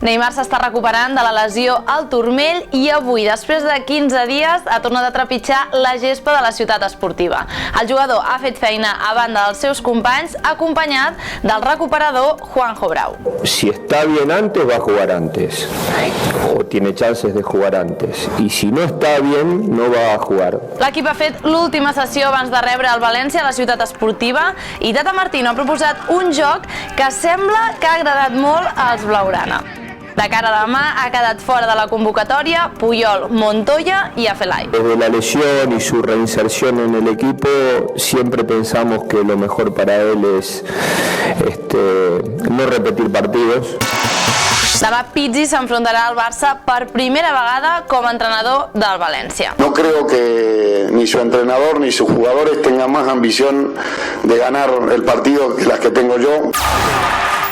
Neymar s'està recuperant de la lesió al turmell i avui, després de 15 dies, ha tornat a trepitjar la gespa de la ciutat esportiva. El jugador ha fet feina a banda dels seus companys, acompanyat del recuperador Juanjo Brau. Si está bien antes, va a jugar antes, o tiene chances de jugar antes, y si no está bien, no va a jugar. L'equip ha fet l'última sessió abans de rebre el València a la ciutat esportiva i Tata Martino ha proposat un joc que sembla que ha agradat molt als blaugrana. De cara a demà ha quedat fora de la convocatòria Puyol, Montoya y Afelay. Desde la lesión y su reinserción en el equipo, siempre pensamos que lo mejor para él es no repetir partidos. Demà Pizzi s'enfrontarà al Barça per primera vegada com a entrenador del València. No creo que ni su entrenador ni sus jugadores tengan más ambición de ganar el partido que las que tengo yo.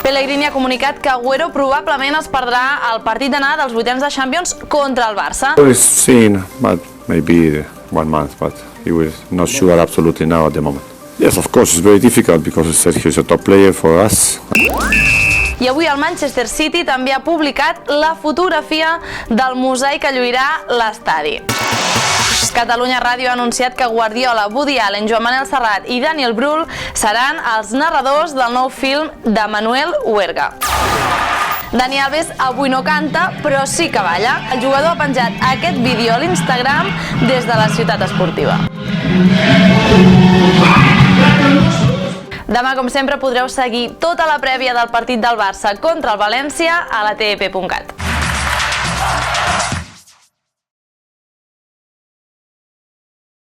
Pellegrini ha comunicat que Agüero probablement es perdrà el partit d'anar dels vuitens de Champions contra el Barça. We've seen, but maybe 1 month, but he was not sure absolutely now at the moment. Yes, of course, it's very difficult because he's a top player for us. I avui el Manchester City també ha publicat la fotografia del mosaic que lluirà l'estadi. Catalunya Ràdio ha anunciat que Guardiola, Woody Allen, Joan Manel Serrat i Daniel Brühl seran els narradors del nou film de Manuel Huerga. Dani Alves avui no canta, però sí que balla. El jugador ha penjat aquest vídeo a l'Instagram des de la ciutat esportiva. Demà, com sempre, podreu seguir tota la prèvia del partit del Barça contra el València a la TEP.cat.